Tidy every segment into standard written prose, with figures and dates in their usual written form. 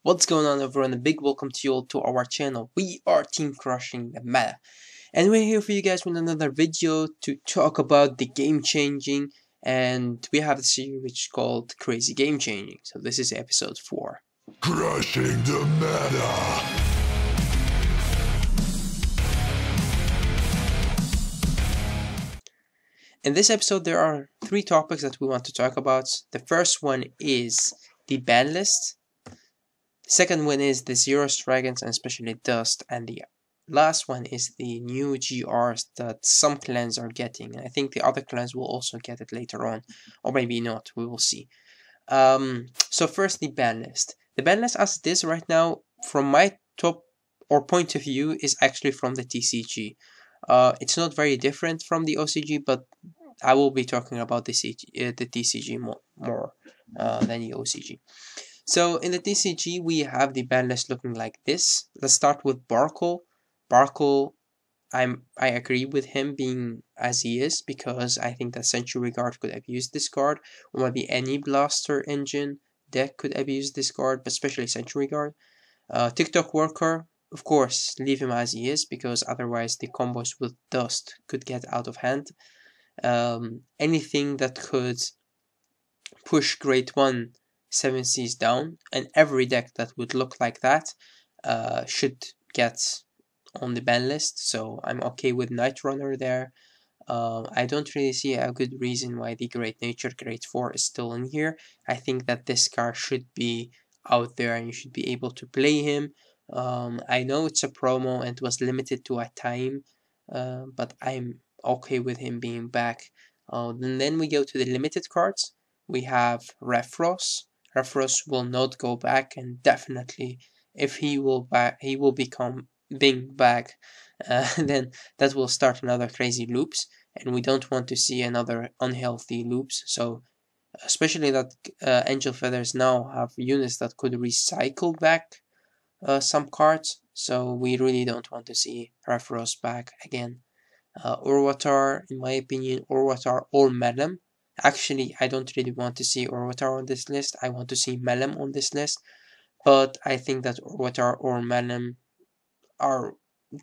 What's going on everyone? A big welcome to you all to our channel. We are Team Crushing the Meta. And we're here for you guys with another video to talk about the game changing, and we have a series which is called Crazy Game Changing. So this is episode 4. Crushing the Meta. In this episode there are 3 topics that we want to talk about. The first one is the ban list. Second one is the Z.Dragons and especially Dust, and the last one is the new GRs that some clans are getting. I think the other clans will also get it later on, or maybe not, we will see. So first, the ban list. The ban list as it is right now, from my top or point of view, is actually from the TCG. It's not very different from the OCG, but I will be talking about the TCG more than the OCG. So in the TCG, we have the ban list looking like this. Let's start with Barkle. Barkle, I agree with him being as he is, because I think that Century Guard could abuse this card, or maybe any Blaster Engine deck could abuse this card, but especially Century Guard. TikTok Worker, of course, leave him as he is, because otherwise the combos with Dust could get out of hand. Anything that could push Grade 1 7Cs down, and every deck that would look like that should get on the ban list, so I'm okay with Night Runner there. I don't really see a good reason why the Great Nature Grade 4 is still in here. I think that this card should be out there and you should be able to play him. I know it's a promo and it was limited to a time, but I'm okay with him being back. And then we go to the limited cards. We have Refros. Refros will not go back, and definitely if he will become being back, then that will start another crazy loops, and we don't want to see another unhealthy loops. So especially that Angel Feathers now have units that could recycle back some cards, so we really don't want to see Refros back again. Orwatar, in my opinion, Orwatar or Melem. Actually, I don't really want to see Orwatar on this list. I want to see Melem on this list. But I think that Orwatar or Melem are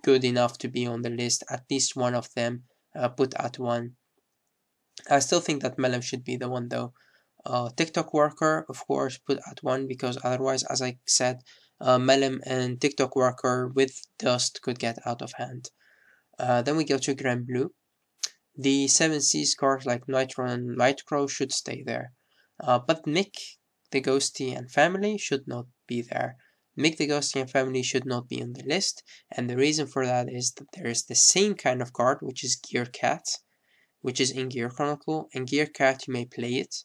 good enough to be on the list. At least one of them put at 1. I still think that Melem should be the one though. TikTok Worker, of course, put at 1, because otherwise, as I said, Melem and TikTok Worker with Dust could get out of hand. Then we go to Grand Blue. The 7Cs cards like Nitron and Nightcrow should stay there. But Mick, the Ghosty and family should not be there. Mick the Ghosty and family should not be on the list, and the reason for that is that there is the same kind of card, which is Gear Cat, which is in Gear Chronicle, and Gear Cat you may play it,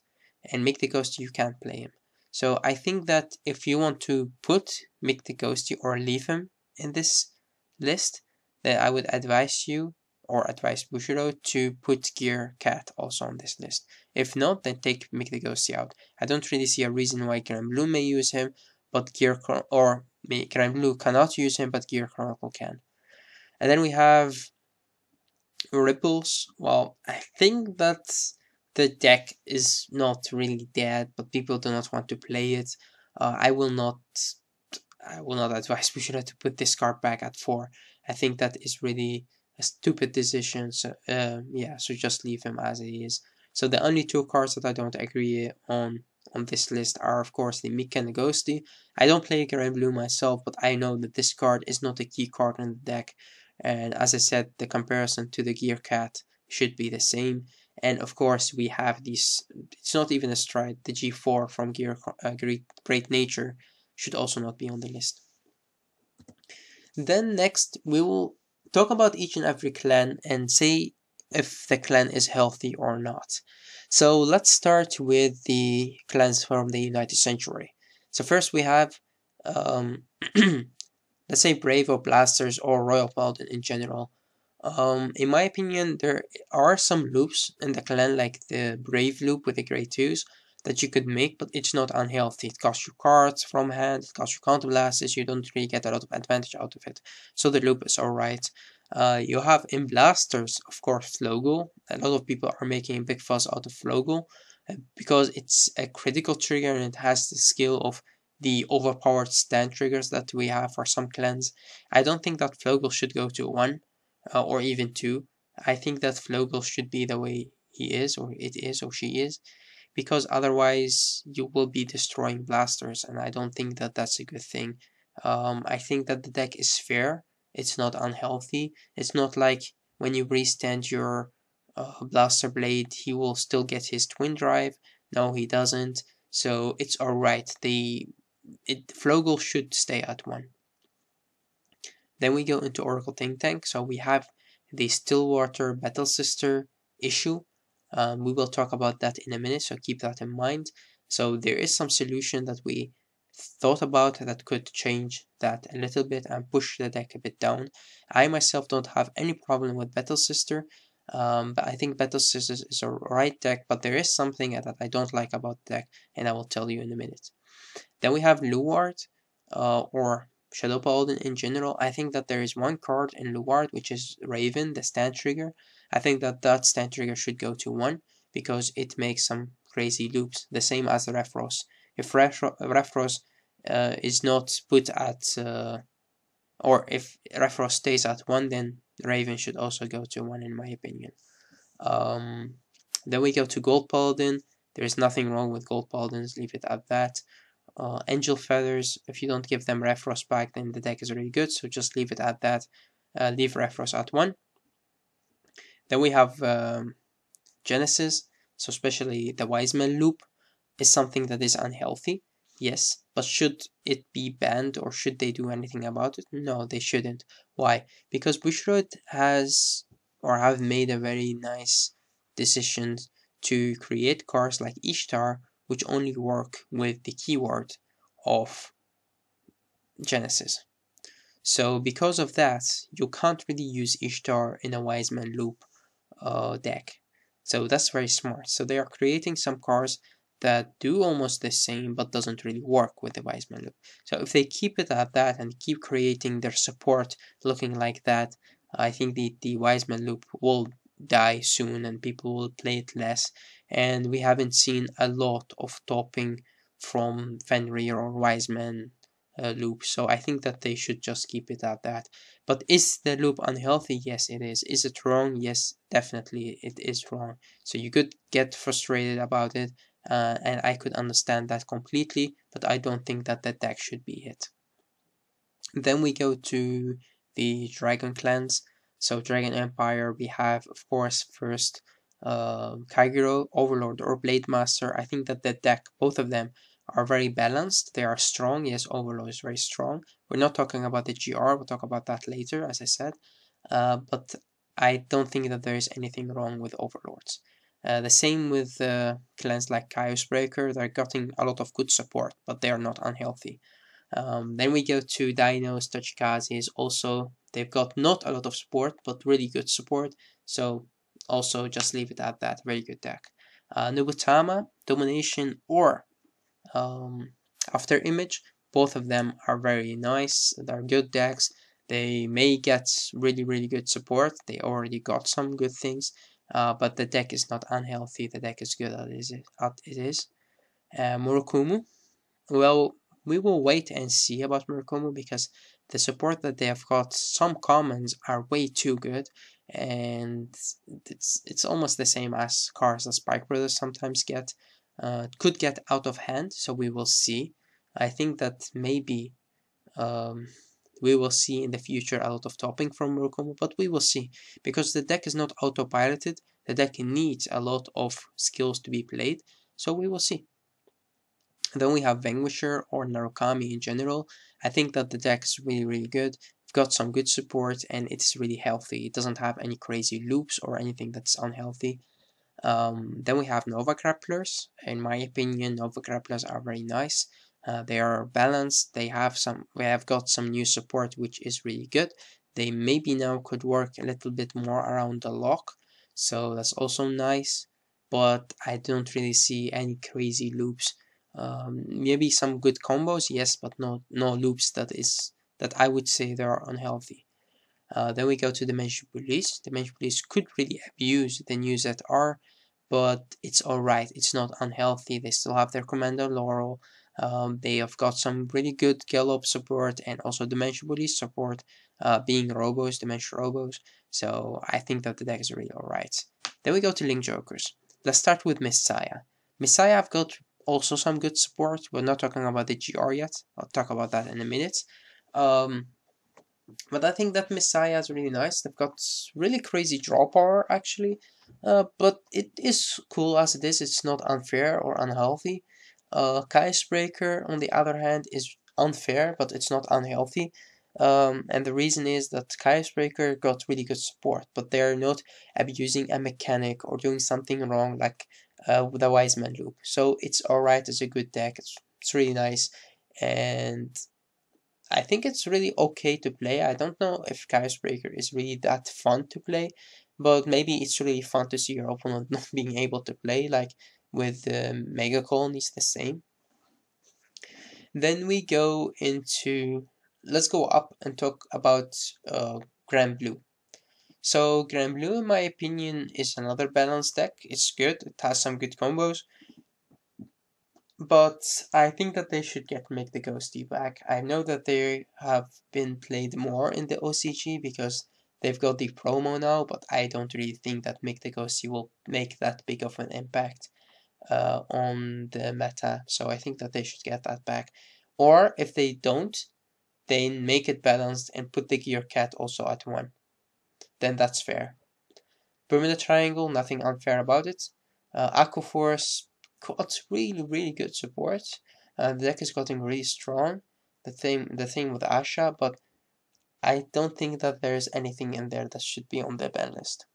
and Mick the Ghosty you can't play him. So I think that if you want to put Mick the Ghosty or leave him in this list, then I would advise you, or advise Bushiro, to put Gear Cat also on this list. If not, then take Mick the Ghosty out. I don't really see a reason why Grand Blue may use him, but Grand Blue cannot use him, but Gear Chronicle can. And then we have Ripples. Well, I think that the deck is not really dead, but people do not want to play it. I will not advise Bushiro to put this card back at 4. I think that is really a stupid decision. So yeah, so just leave him as he is. So the only 2 cards that I don't agree on this list are, of course, the Mick and the Ghosty. I don't play Grand Blue myself, but I know that this card is not a key card in the deck. And as I said, the comparison to the Gear Cat should be the same. And of course, we have these, it's not even a stride, the G4 from Great Nature should also not be on the list. Then next, we will talk about each and every clan and say if the clan is healthy or not. So let's start with the clans from the United Century. So first we have, let's say Brave or Blasters or Royal Paladin in general. In my opinion, there are some loops in the clan, like the Brave loop with the Grade 2s, that you could make, but it's not unhealthy. It costs you cards from hand, it costs you counter blasts, you don't really get a lot of advantage out of it. So the loop is alright. You have in Blasters, of course, Flogel. A lot of people are making a big fuss out of Flogel because it's a critical trigger and it has the skill of the overpowered stand triggers that we have for some clans. I don't think that Flogel should go to 1 or even 2. I think that Flogel should be the way he is, or it is, or she is, because otherwise you will be destroying blasters, and I don't think that that's a good thing. I think that the deck is fair. It's not unhealthy. It's not like when you restand your blaster blade, he will still get his twin drive. No, he doesn't. So it's alright. Flogel should stay at 1. Then we go into Oracle Think Tank. So we have the Stillwater Battle Sister issue. We will talk about that in a minute, so keep that in mind. So there is some solution that we thought about that could change that a little bit and push the deck a bit down. I myself don't have any problem with Battle Sister, but I think Battle Sister is a right deck, but there is something that I don't like about the deck, and I will tell you in a minute. Then we have Luard, or Shadow Paladin in general. I think that there is one card in Luard, which is Raven, the stand trigger. I think that stand trigger should go to 1 because it makes some crazy loops, the same as Refros. If Refros is not put at, or if Refros stays at 1, then Raven should also go to 1 in my opinion. Then we go to Gold Paladin. There is nothing wrong with Gold Paladins, leave it at that. Angel Feathers, if you don't give them Refros back, then the deck is really good, so just leave it at that. Leave Refros at 1. Then we have Genesis, so especially the Wiseman loop is something that is unhealthy, yes, but should it be banned or should they do anything about it? No, they shouldn't. Why? Because Bushrod has or have made a very nice decision to create cards like Ishtar, which only work with the keyword of Genesis. So because of that, you can't really use Ishtar in a Wiseman loop deck. So that's very smart. So they are creating some cards that do almost the same but doesn't really work with the Wiseman loop. So if they keep it at that and keep creating their support looking like that, I think the Wiseman loop will die soon and people will play it less. And we haven't seen a lot of topping from Fenrir or Wiseman loop, so I think that they should just keep it at that. But is the loop unhealthy? Yes, it is. Is it wrong? Yes, definitely it is wrong. So you could get frustrated about it, and I could understand that completely, but I don't think that the deck should be hit. Then we go to the Dragon clans. So Dragon Empire, we have, of course, first Kaiguro, Overlord, or Blade Master. I think that the deck, both of them, are very balanced. They are strong. Yes, Overlord is very strong. We're not talking about the GR. We'll talk about that later, as I said. But I don't think that there is anything wrong with Overlords. The same with clans like Chaos Breaker. They're getting a lot of good support, but they are not unhealthy. Then we go to Dinos, Tochikazes. Also, they've got not a lot of support, but really good support. So also just leave it at that. Very good deck. Nobutama, Domination, or After Image. Both of them are very nice. They're good decks. They may get really good support. They already got some good things. But the deck is not unhealthy. The deck is good as it is. Murokumu. Well, we will wait and see about Murokumu because the support that they have got, some commons are way too good, and it's almost the same as cards that Spike Brothers sometimes get. Could get out of hand, so we will see. I think that maybe we will see in the future a lot of topping from Murokumu, but we will see because the deck is not autopiloted. The deck needs a lot of skills to be played, so we will see. Then we have Vanguisher or Narukami in general. I think that the deck is really good. It's got some good support and it's really healthy. It doesn't have any crazy loops or anything that's unhealthy. Then we have Nova Grapplers. In my opinion, Nova Grapplers are very nice. They are balanced. We have got some new support which is really good. They maybe now could work a little bit more around the lock, so that's also nice. But I don't really see any crazy loops. Maybe some good combos, yes, but no loops that I would say they are unhealthy. Then we go to Dimension Police. Dimension Police could really abuse the new ZR, but it's alright. It's not unhealthy. They still have their Commander Laurel. They have got some really good Gallop support and also Dementia Bodies support, being Robos, Dementia Robos. So I think that the deck is really alright. Then we go to Link Jokers. Let's start with Messiah. Messiah, I've got also some good support. We're not talking about the GR yet. I'll talk about that in a minute. But I think that Messiah is really nice. They've got really crazy draw power, actually. But it is cool as it is. It's not unfair or unhealthy. Breaker, on the other hand, is unfair, but it's not unhealthy. And the reason is that Breaker got really good support, but they're not abusing a mechanic or doing something wrong like with the Wise Man loop. So it's alright, it's a good deck. It's really nice. And I think it's really okay to play. I don't know if Chaos Breaker is really that fun to play, but maybe it's really fun to see your opponent not being able to play, like with Mega Colonies the same. Then we go into, let's go up and talk about Grand Blue. So Grand Blue, in my opinion, is another balanced deck. It's good, it has some good combos. But I think that they should make the Ghosty back. I know that they have been played more in the OCG because they've got the promo now, but I don't really think that Make the Ghosty will make that big of an impact on the meta. So I think that they should get that back. Or if they don't, then make it balanced and put the Gear Cat also at 1. Then that's fair. Bermuda Triangle, nothing unfair about it. Aqua Force got really good support. The deck is getting really strong. The thing with Asha, but I don't think that there's anything in there that should be on the ban list.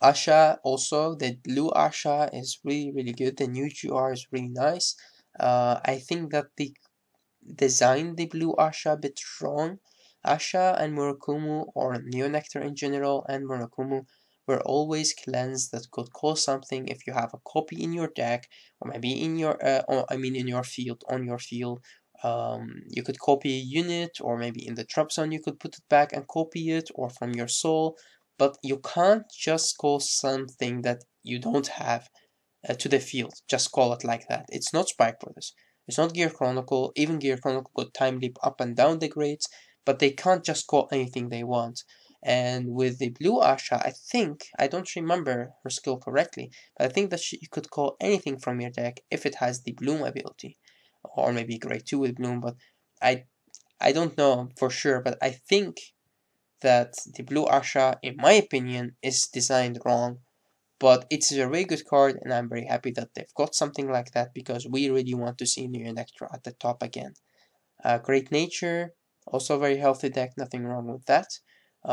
Asha also, the blue Asha is really good. The new GR is really nice. I think that they designed the blue Asha a bit wrong. Asha and Murakumo, or Neonectar in general, and Murakumo were always clans that could cause something if you have a copy in your deck, or maybe in your, in your field, on your field. You could copy a unit, or maybe in the drop zone you could put it back and copy it, or from your soul. But you can't just call something that you don't have to the field. Just call it like that. It's not Spike Brothers. It's not Gear Chronicle. Even Gear Chronicle could time leap up and down the grades, but they can't just call anything they want. And with the blue Asha, I think, I don't remember her skill correctly, but I think that you could call anything from your deck if it has the Bloom ability. Or maybe grade 2 with Bloom, but I don't know for sure, but I think that the blue Asha, in my opinion, is designed wrong. But it's a very good card, and I'm very happy that they've got something like that because we really want to see Neonectar at the top again. Great Nature, also a very healthy deck, nothing wrong with that.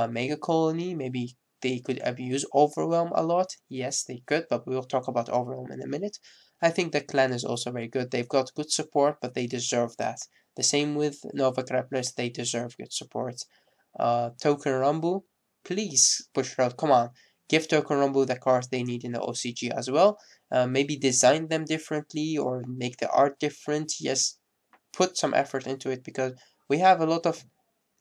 Mega Colony, maybe they could abuse Overwhelm a lot. Yes, they could, but we'll talk about Overwhelm in a minute. I think the clan is also very good. They've got good support, but they deserve that. The same with Nova Grapplers, they deserve good support. Token Rumble, please push it out, come on. Give Token Rumble the cards they need in the OCG as well. Maybe design them differently or make the art different. Yes, put some effort into it because we have a lot of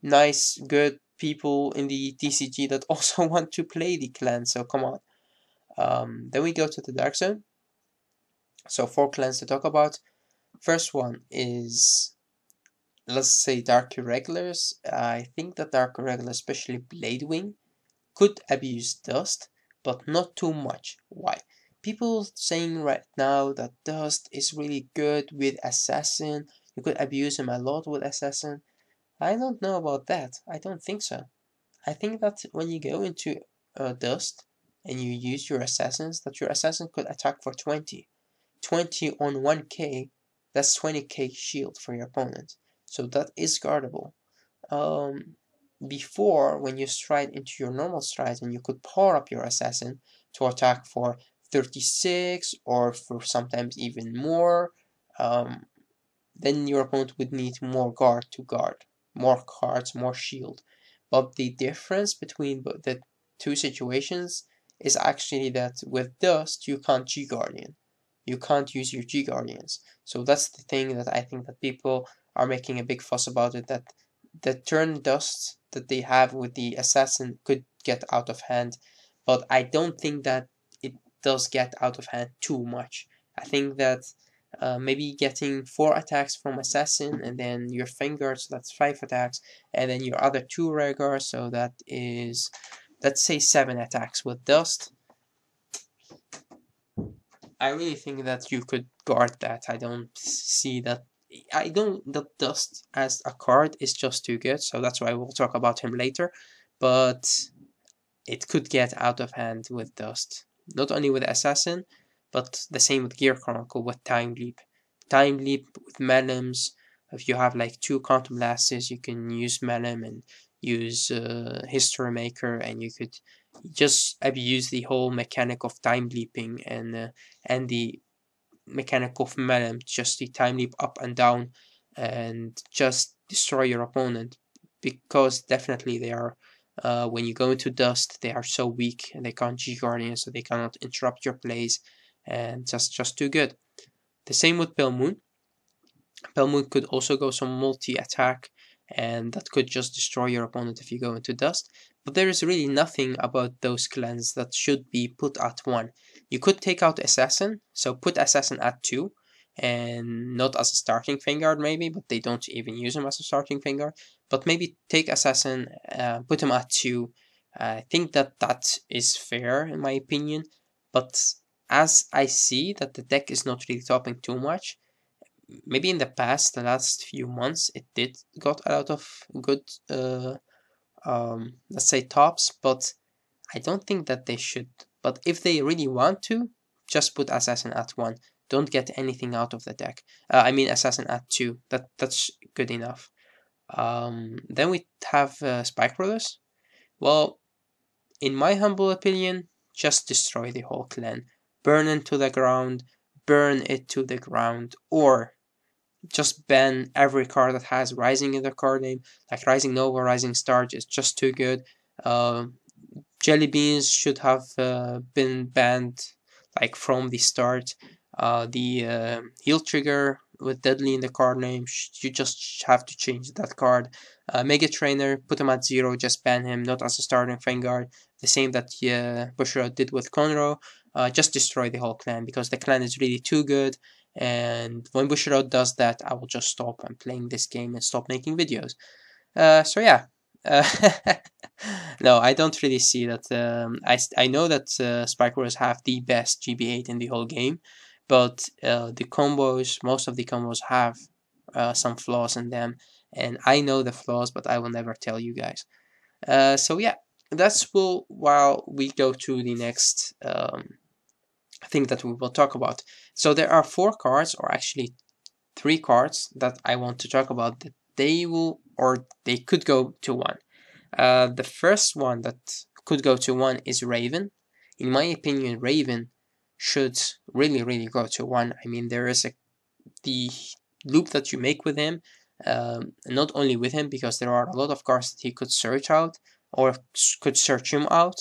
nice, good people in the TCG that also want to play the clan, so come on. Then we go to the Dark Zone. So 4 clans to talk about. First one is, let's say, Dark Irregulars. I think that Dark Irregulars, especially Bladewing, could abuse Dust, but not too much. Why? People saying right now that Dust is really good with Assassin. You could abuse him a lot with Assassin. I don't know about that. I don't think so. I think that when you go into Dust and you use your Assassins, that your Assassin could attack for 20. 20 on 1k, that's 20k shield for your opponent. So that is guardable. Before, when you stride into your normal stride and you could power up your assassin to attack for 36 or for sometimes even more, then your opponent would need more guard to guard, more cards, more shield. But the difference between the two situations is actually that with Dust you can't G-Guardian. You can't use your G-Guardians. So that's the thing that I think that people are making a big fuss about it, that the turn Dust that they have with the assassin could get out of hand, but I don't think that it does get out of hand too much. I think that maybe getting 4 attacks from Assassin, and then your Vanguard, so that's 5 attacks, and then your other 2 rare guards, so that is, let's say, 7 attacks with Dust. I really think that you could guard that. I don't see that. The Dust as a card is just too good, so that's why we'll talk about him later. But it could get out of hand with Dust. Not only with Assassin, but the same with Gear Chronicle with Time Leap. Time Leap with Melems. If you have like 2 Quantum Blasts, you can use Melem and use History Maker, and you could just abuse the whole mechanic of Time Leaping and the mechanic of Melem, just the Time Leap up and down and just destroy your opponent, because definitely they are, when you go into Dust, they are so weak and they can't G-Guardian, so they cannot interrupt your plays, and just too good. The same with Pale Moon. Pale Moon could also go some multi-attack, and that could just destroy your opponent if you go into Dust. But there is really nothing about those clans that should be put at 1. You could take out Assassin, so put Assassin at 2, and not as a starting Vanguard maybe, but they don't even use him as a starting Vanguard. But maybe take Assassin, put him at 2. I think that is fair in my opinion, but as I see that the deck is not really topping too much, maybe in the past, the last few months, it did got a lot of good, let's say, tops, but I don't think that they should. But if they really want to, just put Assassin at 1. Don't get anything out of the deck. I mean Assassin at 2. That's good enough. Then we have Spike Brothers. Well, in my humble opinion, just destroy the whole clan. Burn it to the ground. Burn it to the ground. Or just ban every card that has Rising in their card name, like Rising Nova, Rising Star is just too good. Jelly Beans should have been banned like from the start. The Heal Trigger with Deadly in the card name, you just have to change that card. Mega Trainer, put him at 0, just ban him, not as a starting Vanguard. The same that Bushiroad did with Conroe. Just destroy the whole clan, because the clan is really too good. And when Bushiroad does that, I will just stop and playing this game and stop making videos. So yeah. No, I don't really see that. I know that Spike Wars have the best GB8 in the whole game, but the combos, most of the combos have some flaws in them, and I know the flaws, but I will never tell you guys. So yeah, that's while we go to the next thing that we will talk about. So there are 4 cards, or actually 3 cards, that I want to talk about that they will, or they could go to 1. The first one that could go to 1 is Raven. In my opinion, Raven should really go to 1. I mean, there is the loop that you make with him, not only with him, because there are a lot of cards that he could search out, or could search him out.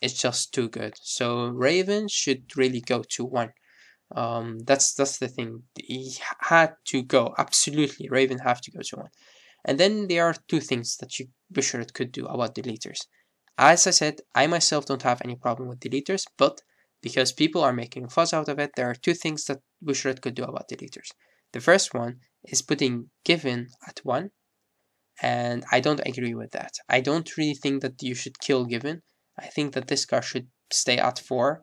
It's just too good. So Raven should really go to 1. That's the thing. He had to go. Absolutely, Raven have to go to 1. And then there are 2 things that you Bushiroad could do about deleters. As I said, I myself don't have any problem with deleters, but because people are making a fuss out of it, there are 2 things that Bushiroad could do about deleters. The first one is putting Given at 1, and I don't agree with that. I don't really think that you should kill Given. I think that this card should stay at 4,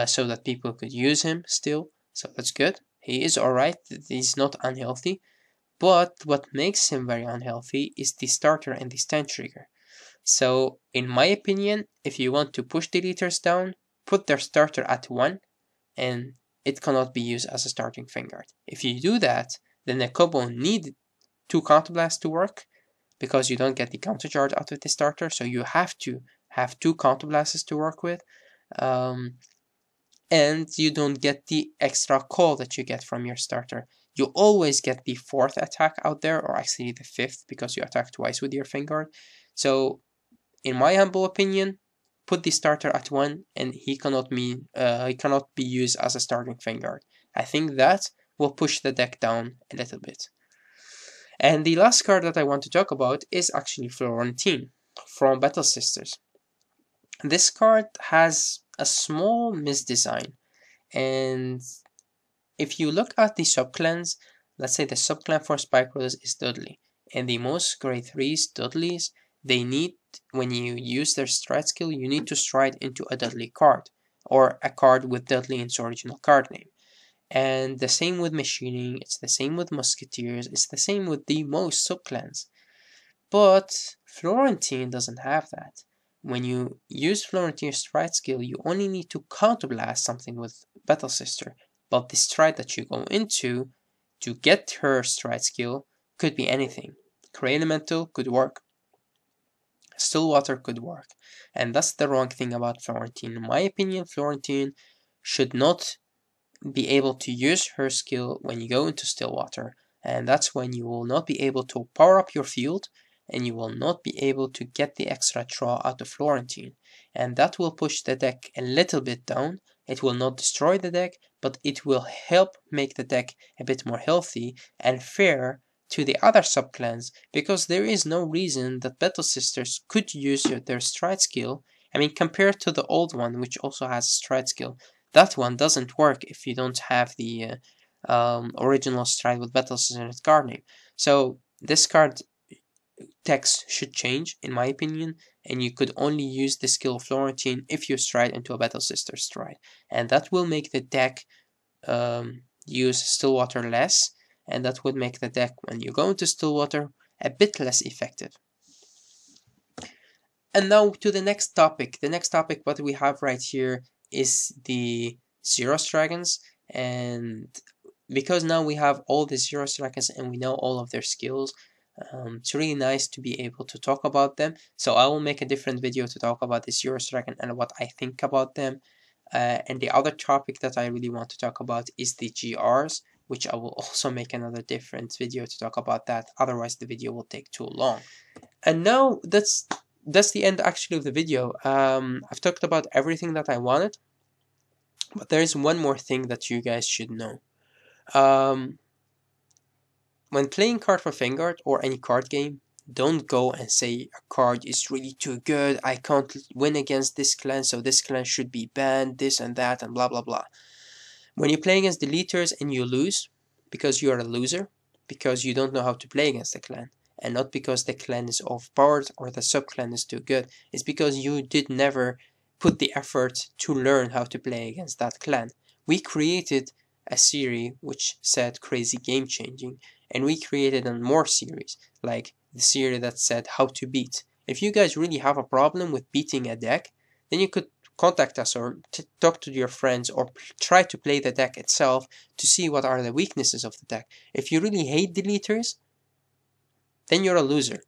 so that people could use him still. So that's good. He is alright. He's not unhealthy. But what makes him very unhealthy is the starter and the stand trigger. So, in my opinion, if you want to push deleters down, put their starter at 1, and it cannot be used as a starting Vanguard. If you do that, then the combo need 2 Counterblasts to work, because you don't get the countercharge out of the starter, so you have to have 2 Counterblasts to work with. And you don't get the extra call that you get from your starter. You always get the 4th attack out there, or actually the 5th, because you attack twice with your Vanguard. So, in my humble opinion, put the starter at 1, and he cannot be used as a starting Vanguard. I think that will push the deck down a little bit. And the last card that I want to talk about is actually Florentine from Battle Sisters. This card has a small misdesign, and if you look at the subclans, let's say the subclan for Spikeros is Dudley, and the most grade 3s, Dudleys, they need, when you use their stride skill, you need to stride into a Dudley card, or a card with Dudley in its original card name. And the same with Machining, it's the same with Musketeers, it's the same with the most subclans. But Florentine doesn't have that. When you use Florentine's stride skill, you only need to counterblast something with Battle Sister, but the stride that you go into to get her stride skill could be anything. Cray Elemental could work. Stillwater could work. And that's the wrong thing about Florentine. In my opinion, Florentine should not be able to use her skill when you go into Stillwater. And that's when you will not be able to power up your field, and you will not be able to get the extra draw out of Florentine. And that will push the deck a little bit down. It will not destroy the deck, but it will help make the deck a bit more healthy and fair to the other subclans, because there is no reason that Battle Sisters could use their stride skill. I mean, compared to the old one, which also has a stride skill, that one doesn't work if you don't have the original stride with Battle Sisters in its card name. So this card text should change, in my opinion, and you could only use the skill of Florentine if you stride into a Battle Sister stride. And that will make the deck use Stillwater less, and that would make the deck, when you go into Stillwater, a bit less effective. And now to the next topic. The next topic what we have right here is the Z.Dragons, and because now we have all the Z.Dragons and we know all of their skills, it's really nice to be able to talk about them. So I will make a different video to talk about the Z.Dragon and what I think about them. And the other topic that I really want to talk about is the GRs, which I will also make another different video to talk about that. Otherwise the video will take too long. And now that's the end actually of the video. I've talked about everything that I wanted, but there is one more thing that you guys should know. When playing Cardfight Vanguard or any card game, don't go and say a card is really too good, I can't win against this clan, so this clan should be banned, this and that, and blah blah blah. When you play against deleters and you lose, because you are a loser, because you don't know how to play against the clan, and not because the clan is overpowered or the subclan is too good, it's because you did never put the effort to learn how to play against that clan. We created a series which said crazy game changing, and we created more series, like the series that said how to beat. If you guys really have a problem with beating a deck, then you could contact us or talk to your friends or try to play the deck itself to see what are the weaknesses of the deck. If you really hate deleters, then you're a loser.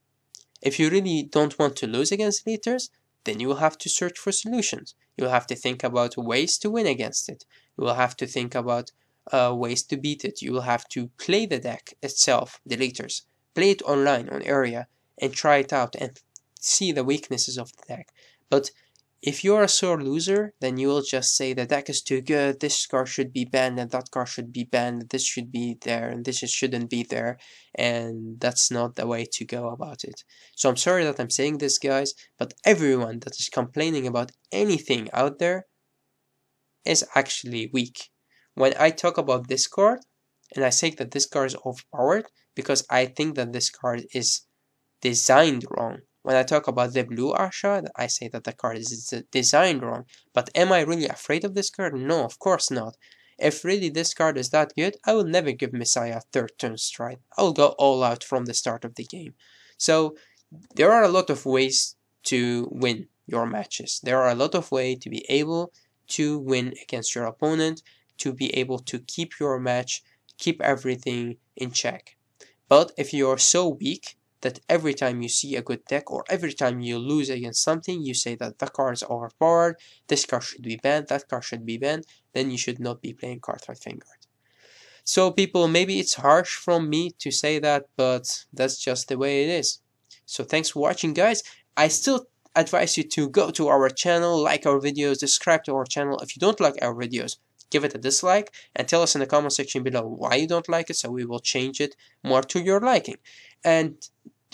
If you really don't want to lose against deleters, then you will have to search for solutions. You will have to think about ways to win against it. You will have to think about ways to beat it. You will have to play the deck itself, deleters. Play it online on area and try it out and see the weaknesses of the deck. But if you're a sore loser, then you will just say the deck is too good, this card should be banned, and that card should be banned, this should be there, and this shouldn't be there, and that's not the way to go about it. So I'm sorry that I'm saying this, guys, but everyone that is complaining about anything out there is actually weak. When I talk about this card, and I say that this card is overpowered, because I think that this card is designed wrong. When I talk about the blue Asha, I say that the card is designed wrong. But am I really afraid of this card? No, of course not. If really this card is that good, I will never give Messiah a third turn stride. I will go all out from the start of the game. So there are a lot of ways to win your matches. There are a lot of ways to be able to win against your opponent, to be able to keep your match, keep everything in check. But if you are so weak that every time you see a good deck or every time you lose against something, you say that the card is overpowered, this card should be banned, that card should be banned, then you should not be playing Cardfight Vanguard. So people, maybe it's harsh from me to say that, but that's just the way it is. So thanks for watching, guys. I still advise you to go to our channel, like our videos, subscribe to our channel. If you don't like our videos, give it a dislike and tell us in the comment section below why you don't like it, so we will change it more to your liking. And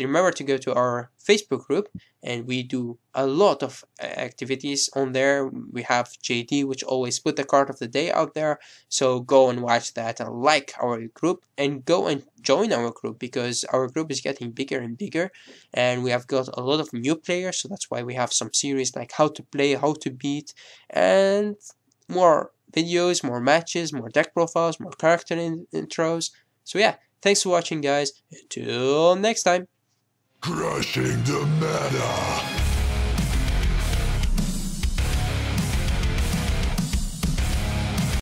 remember to go to our Facebook group, and we do a lot of activities on there. We have JD, which always put the card of the day out there, so go and watch that and like our group, and go and join our group, because our group is getting bigger and bigger, and we have got a lot of new players. So that's why we have some series like how to play, how to beat, and more videos, more matches, more deck profiles, more character intros. So yeah, thanks for watching, guys. Until next time. Crushing the meta.